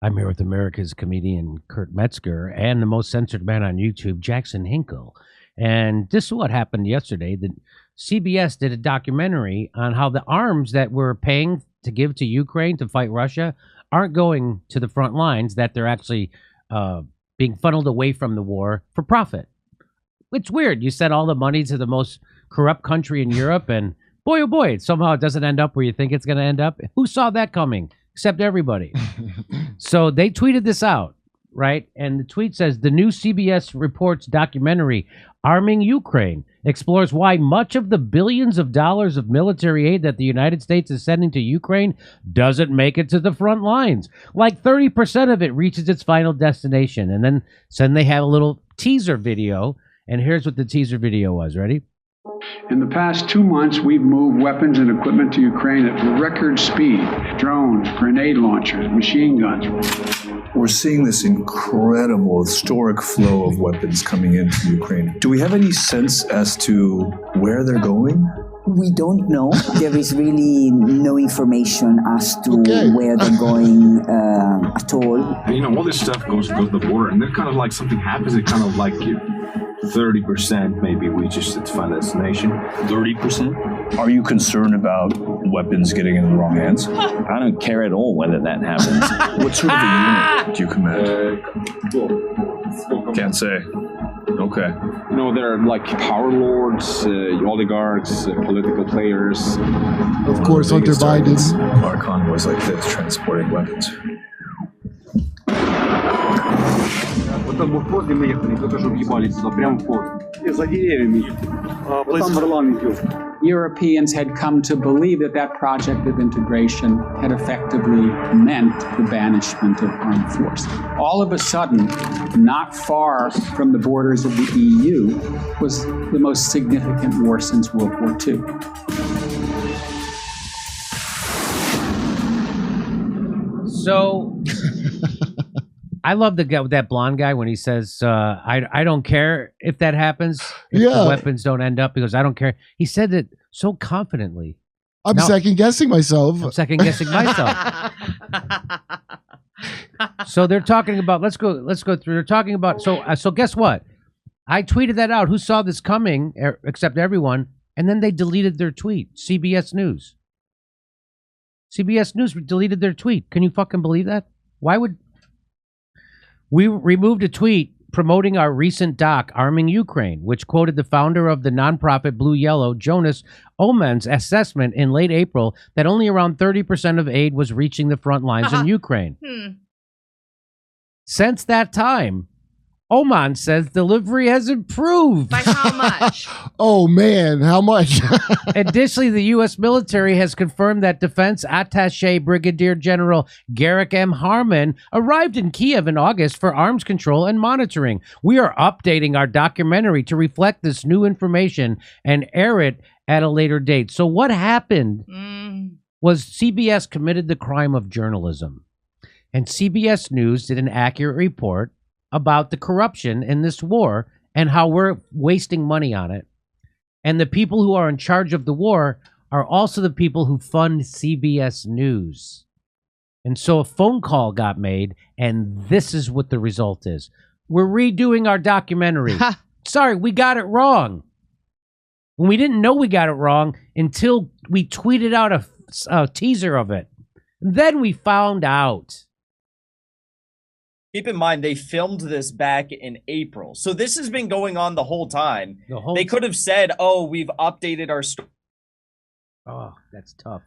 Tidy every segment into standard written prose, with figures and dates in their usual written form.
I'm here with America's comedian Kurt Metzger and the most censored man on YouTube, Jackson Hinkle. And this is what happened yesterday. The CBS did a documentary on how the arms that we're paying to give to Ukraine to fight Russia aren't going to the front lines, that they're actually being funneled away from the war for profit. It's weird. You send all the money to the most corrupt country in Europe, and boy, oh boy, somehow it doesn't end up where you think it's going to end up. Who saw that coming? Except everybody. So they tweeted this out, right? And the tweet says, the new CBS Reports documentary, Arming Ukraine, explores why much of the billions of dollars of military aid that the United States is sending to Ukraine doesn't make it to the front lines. Like 30% of it reaches its final destination. And then they have a little teaser video. And here's what the teaser video was. Ready? In the past 2 months, we've moved weapons and equipment to Ukraine at record speed. Drones, grenade launchers, machine guns. We're seeing this incredible, historic flow of weapons coming into Ukraine. Do we have any sense as to where they're going? We don't know. There is really no information as to where they're going at all. You know, all this stuff goes to the border, and then kind of like something happens, it kind of like 30% maybe reaches its final destination. 30%? Are you concerned about weapons getting in the wrong hands? I don't care at all whether that happens. What sort of a unit do you command? Can't say. Okay. You know, there are like power lords, oligarchs, political players. Of course, Hunter Biden. Our convoys like this, transporting weapons. Europeans had come to believe that project of integration had effectively meant the banishment of armed force. All of a sudden, not far from the borders of the EU, was the most significant war since World War II. So I love the guy, that blonde guy, when he says, I don't care if that happens, if the weapons don't end up, because I don't care. He said it so confidently. I'm second-guessing myself. I'm second-guessing myself. So they're talking about, let's go through. They're talking about, so guess what? I tweeted that out. Who saw this coming, except everyone, and then they deleted their tweet. CBS News. CBS News deleted their tweet. Can you fucking believe that? Why would... We removed a tweet promoting our recent doc, Arming Ukraine, which quoted the founder of the nonprofit Blue Yellow, Jonas Oman's assessment in late April that only around 30% of aid was reaching the front lines in Ukraine. Since that time, Oman says delivery has improved. By how much? Oh, man, how much? Additionally, the U.S. military has confirmed that Defense Attaché Brigadier General Garrick M. Harmon arrived in Kiev in August for arms control and monitoring. We are updating our documentary to reflect this new information and air it at a later date. So what happened was CBS committed the crime of journalism. And CBS News did an accurate report about the corruption in this war and how we're wasting money on it. And the people who are in charge of the war are also the people who fund CBS News. And so a phone call got made, and this is what the result is. We're redoing our documentary. Sorry, we got it wrong. And we didn't know we got it wrong until we tweeted out a teaser of it. And then we found out. Keep in mind, they filmed this back in April. So this has been going on the whole time. They could have said, oh, we've updated our Oh, that's tough.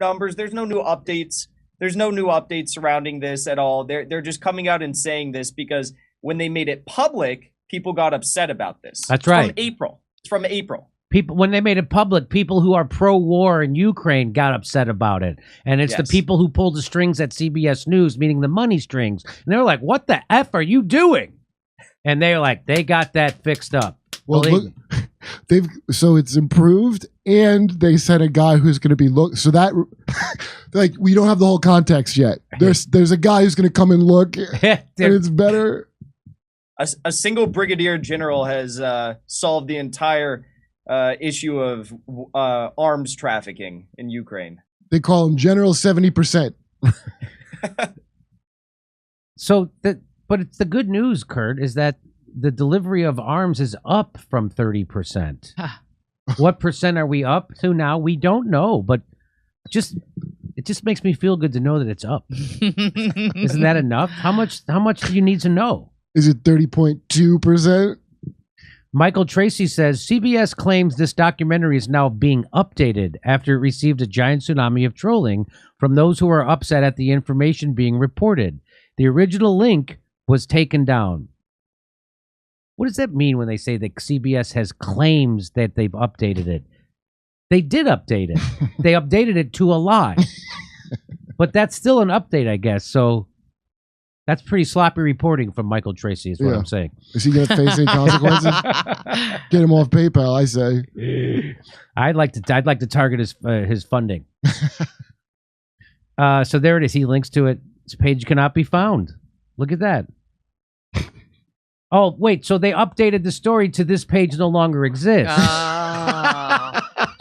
Numbers. There's no new updates. There's no new updates surrounding this at all. They're just coming out and saying this because when they made it public, people got upset about this. That's right. It's from April. People, when they made it public, people who are pro-war in Ukraine got upset about it. And it's the people who pulled the strings at CBS News, meaning the money strings. And they were like, what the F are you doing? And they're like, they got that fixed up. Well, look, so it's improved, and they sent a guy who's going to be so that like we don't have the whole context yet. There's a guy who's going to come and look, and it's better. A single brigadier general has solved the entire issue of arms trafficking in Ukraine. They call him General 70%. But it's the good news, Kurt, is that the delivery of arms is up from 30%. What percent are we up to now? We don't know, but it just makes me feel good to know that it's up. Isn't that enough? How much do you need to know? Is it 30.2%? Michael Tracy says CBS claims this documentary is now being updated after it received a giant tsunami of trolling from those who are upset at the information being reported. The original link was taken down. What does that mean when they say that CBS has claims that they've updated it? They did update it. They updated it to a lie. But that's still an update, I guess. So that's pretty sloppy reporting from Michael Tracy is what I'm saying. Is he going to face any consequences? Get him off PayPal, I say. I'd like to target his funding. So there it is. He links to it. This page cannot be found. Look at that. Oh, wait. So they updated the story to this page no longer exists.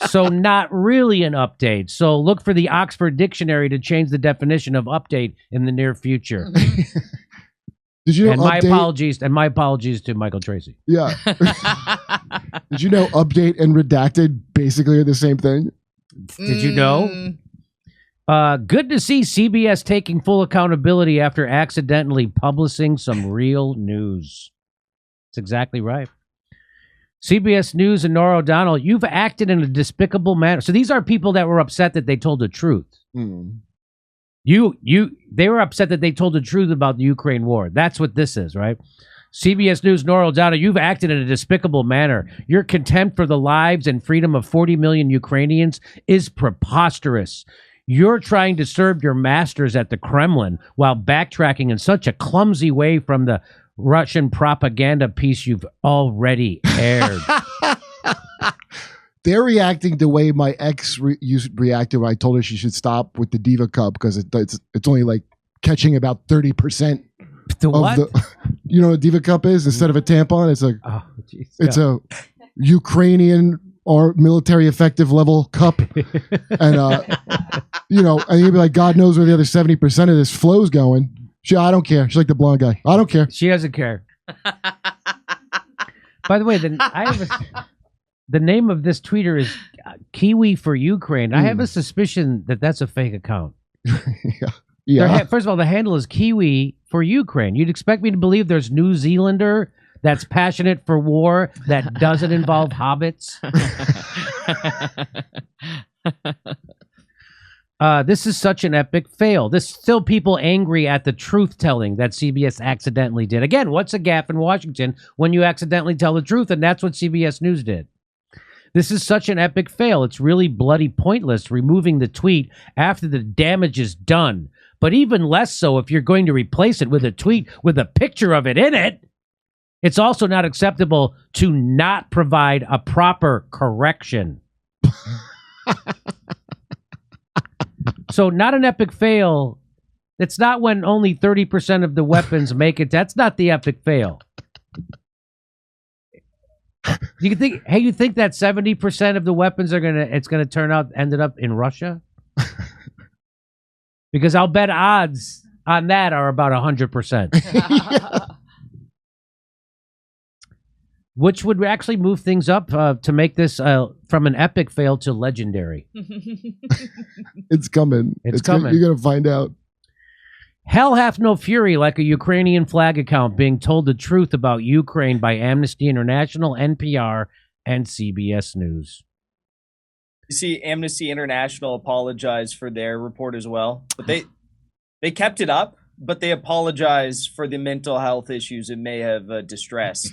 So not really an update. So look for the Oxford Dictionary to change the definition of update in the near future. Did you know my apologies to Michael Tracy. Yeah. Did you know update and redacted basically are the same thing? Did you know? Good to see CBS taking full accountability after accidentally publishing some real news. That's exactly right. CBS News and Nora O'Donnell, you've acted in a despicable manner. So these are people that were upset that they told the truth. Mm. They were upset that they told the truth about the Ukraine war. That's what this is, right? CBS News, Nora O'Donnell, you've acted in a despicable manner. Your contempt for the lives and freedom of 40 million Ukrainians is preposterous. You're trying to serve your masters at the Kremlin while backtracking in such a clumsy way from the Russian propaganda piece you've already aired. They're reacting the way my ex reacted when I told her she should stop with the Diva Cup because it's only like catching about 30% The what? You know what a Diva Cup is? Instead of a tampon, it's a a Ukrainian or military effective level cup. And and you'd be like, God knows where the other 70% of this flow's going. I don't care. She's like the blonde guy. I don't care. She doesn't care. By the way, the name of this tweeter is Kiwi for Ukraine. I have a suspicion that that's a fake account. Yeah. First of all, the handle is Kiwi for Ukraine. You'd expect me to believe there's New Zealander that's passionate for war that doesn't involve hobbits. This is such an epic fail. There's still people angry at the truth-telling that CBS accidentally did. Again, what's a gaffe in Washington when you accidentally tell the truth? And that's what CBS News did. This is such an epic fail. It's really bloody pointless removing the tweet after the damage is done. But even less so if you're going to replace it with a tweet with a picture of it in it. It's also not acceptable to not provide a proper correction. So not an epic fail. It's not when only 30% of the weapons make it. That's not the epic fail. You think that 70% of the weapons it's gonna turn out ended up in Russia? Because I'll bet odds on that are about 100%. Which would actually move things up to make this from an epic fail to legendary. It's coming. It's coming. You're going to find out. Hell hath no fury like a Ukrainian flag account being told the truth about Ukraine by Amnesty International, NPR, and CBS News. You see, Amnesty International apologized for their report as well. But they kept it up, but they apologized for the mental health issues it may have distressed.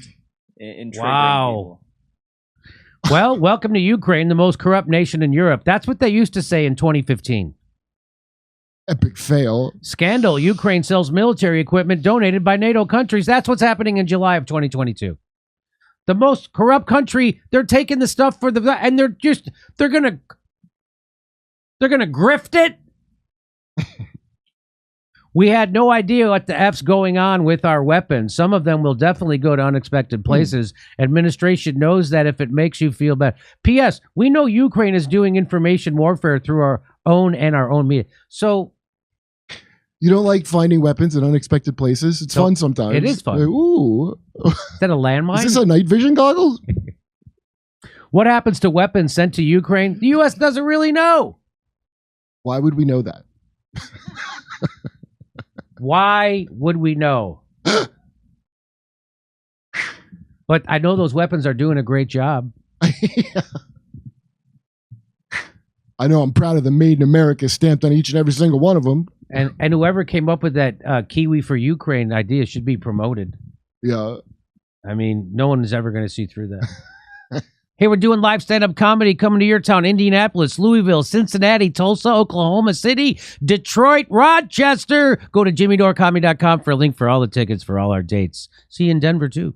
Wow. Well, welcome to Ukraine, the most corrupt nation in Europe. That's what they used to say in 2015. Epic fail. Scandal. Ukraine sells military equipment donated by NATO countries. That's what's happening in July of 2022. The most corrupt country. They're taking the stuff and they're gonna grift it. We had no idea what the F's going on with our weapons. Some of them will definitely go to unexpected places. Administration knows that if it makes you feel bad. P.S. We know Ukraine is doing information warfare through our own media. So You don't like finding weapons in unexpected places? It's fun sometimes. It is fun. Like, ooh. Is that a landmine? Is this a night vision goggle? What happens to weapons sent to Ukraine? The U.S. doesn't really know. Why would we know that? Why would we know? But I know those weapons are doing a great job. Yeah. I know I'm proud of the Made in America stamped on each and every single one of them. And whoever came up with that Kiwi for Ukraine idea should be promoted. Yeah. I mean, no one is ever going to see through that. Hey, we're doing live stand-up comedy coming to your town: Indianapolis, Louisville, Cincinnati, Tulsa, Oklahoma City, Detroit, Rochester. Go to jimmydorecomedy.com for a link for all the tickets for all our dates. See you in Denver, too.